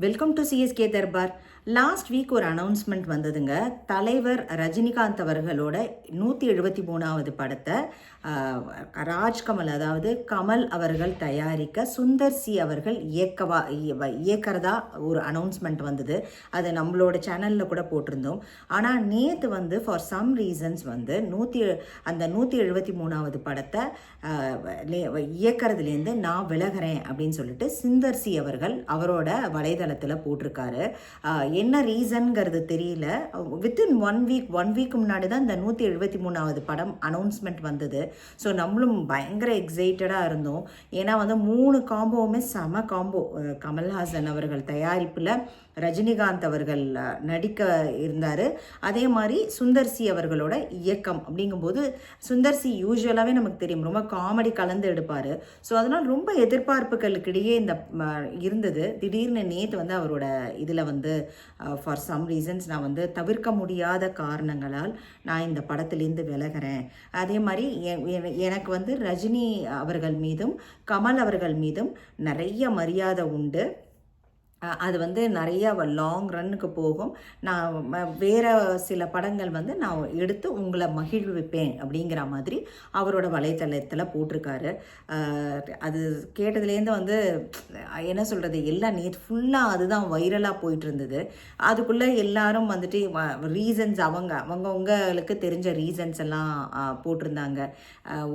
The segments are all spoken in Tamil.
Welcome to CSK Darbar. Last week ஒரு அனௌன்ஸ்மெண்ட் வந்ததுங்க. தலைவர் ரஜினிகாந்த் அவர்களோட 173வது படத்தை ராஜ்கமல், அதாவது கமல் அவர்கள் தயாரிக்க சுந்தர் சி அவர்கள் இயக்கிறதா ஒரு அனௌன்ஸ்மெண்ட் வந்தது. அது நம்மளோட சேனலில் கூட போட்டிருந்தோம். ஆனால் நேற்று வந்து ஃபார் சம் ரீசன்ஸ் வந்து அந்த 173வது படத்தை இயக்கிறதுலேருந்து நான் விலகிறேன் அப்படின்னு சொல்லிட்டு சுந்தர் சி அவர்கள் அவரோட வலைதளத்தில் போட்டிருக்காரு. என்ன ரீசன்ங்கிறது தெரியல. வித்தின் ஒன் வீக் முன்னாடி தான் இந்த 173வது படம் அனௌன்ஸ்மெண்ட் வந்தது. ஸோ நம்மளும் பயங்கர எக்ஸைட்டடாக இருந்தோம். ஏன்னா வந்து 3 காம்போவுமே செம காம்போ. கமல்ஹாசன் அவர்கள் தயாரிப்பில் ரஜினிகாந்த் அவர்கள் நடிக்க இருந்தார். அதே மாதிரி சுந்தர் சி அவர்களோட இயக்கம் அப்படிங்கும்போது சுந்தர் சி யூஸ்வலாகவே நமக்கு தெரியும், ரொம்ப காமெடி கலந்து எடுப்பார். ஸோ அதனால் ரொம்ப எதிர்பார்ப்புகளுக்கிடையே இந்த இருந்தது. திடீர்னு நேற்று வந்து அவரோட இதில் வந்து ஃபார் சம் ரீசன்ஸ் நான் வந்து தவிர்க்க முடியாத காரணங்களால் நான் இந்த படத்துலேருந்து விலகிறேன். அதே மாதிரி எனக்கு வந்து ரஜினி அவர்கள் மீதும் கமல் அவர்கள் மீதும் நிறைய மரியாதை உண்டு. அது வந்து நிறையா லாங் ரன்னுக்கு போகும். நான் வேறு சில படங்கள் வந்து நான் எடுத்து உங்களை மகிழ்விப்பேன் அப்படிங்கிற மாதிரி அவரோட வலைத்தளத்தில் போட்டிருக்காரு. அது கேட்டதுலேருந்து வந்து என்ன சொல்கிறது, எல்லாம் நேற்று ஃபுல்லாக அதுதான் வைரலாக போயிட்டு இருந்தது. அதுக்குள்ளே எல்லாரும் வந்துட்டு ரீசன்ஸ் அவங்கவுங்களுக்கு தெரிஞ்ச ரீசன்ஸ் எல்லாம் போட்டிருந்தாங்க.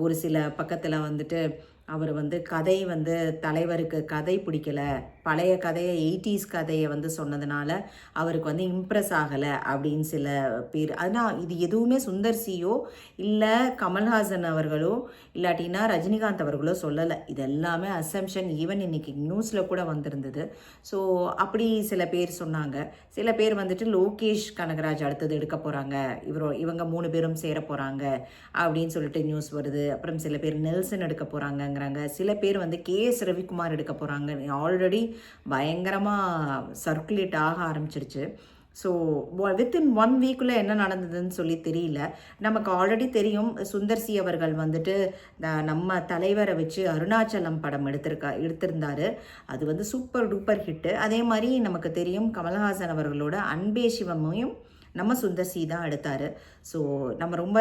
ஒரு சில பக்கத்தில் வந்துட்டு அவர் வந்து கதை வந்து தலைவருக்கு கதை பிடிக்கலை, பழைய கதையை 80s கதையை வந்து சொன்னதுனால அவருக்கு வந்து இம்ப்ரெஸ் ஆகலை அப்படின்னு சில பேர். ஆனால் இது எதுவுமே சுந்தர் சியோ இல்லை கமல்ஹாசன் அவர்களோ இல்லாட்டினா ரஜினிகாந்த் அவர்களோ சொல்லலை. இது எல்லாமே அசம்ஷன். ஈவன் இன்னைக்கு நியூஸில் கூட வந்திருந்தது. ஸோ அப்படி சில பேர் சொன்னாங்க. சில பேர் வந்துட்டு லோகேஷ் கனகராஜ் அடுத்தது எடுக்க போகிறாங்க, இவங்க 3 பேரும் சேர போகிறாங்க அப்படின்னு சொல்லிட்டு நியூஸ் வருது. அப்புறம் சில பேர் நெல்சன் எடுக்க போகிறாங்க, சில பேர் வந்து KS ரவிக்குமார் எடுக்க போகிறாங்க. ஆல்ரெடி பயங்கரமாக சர்க்குலேட் ஆக ஆரம்பிச்சிருச்சு. ஸோ வித்தின் 1 வீக்குள்ளே என்ன நடந்ததுன்னு சொல்லி தெரியல. நமக்கு ஆல்ரெடி தெரியும், சுந்தர் சி அவர்கள் வந்துட்டு நம்ம தலைவரை வச்சு அருணாச்சலம் படம் எடுத்திருந்தார். அது வந்து சூப்பர் டூப்பர் ஹிட்டு. அதே மாதிரி நமக்கு தெரியும் கமல்ஹாசன் அவர்களோட அன்பே சிவமையும் நம்ம சுந்தர் சி தான் எடுத்தார். ஸோ நம்ம ரொம்ப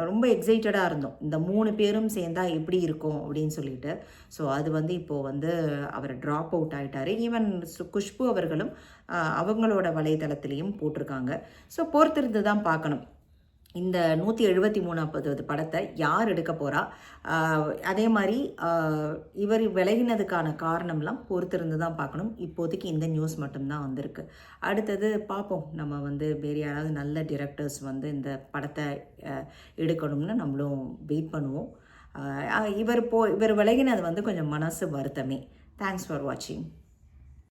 ரொம்ப எக்ஸைட்டடாக இருந்தோம், இந்த 3 பேரும் சேர்ந்தால் எப்படி இருக்கும் அப்படின்னு சொல்லிட்டு. ஸோ அது வந்து இப்போது வந்து அவர் ட்ராப் அவுட் ஆகிட்டார். ஈவன் குஷ்பு அவர்களும் அவங்களோட வலைதளத்துலேயும் போட்டிருக்காங்க. ஸோ பொறுத்திருந்து தான் பார்க்கணும் இந்த 173வது படத்தை யார் எடுக்க போகிறா. அதே மாதிரி இவர் விலகினதுக்கான காரணம்லாம் பொறுத்திருந்து தான் பார்க்கணும். இப்போதைக்கு இந்த நியூஸ் மட்டும்தான் வந்திருக்கு. அடுத்தது பார்ப்போம், நம்ம வந்து வேறு யாராவது நல்ல டிரெக்டர்ஸ் வந்து இந்த படத்தை எடுக்கணும்னு நம்மளும் வெயிட் பண்ணுவோம். இவர் விலகினது வந்து கொஞ்சம் மனசு வருத்தமே. தேங்க்ஸ் ஃபார் வாட்சிங்.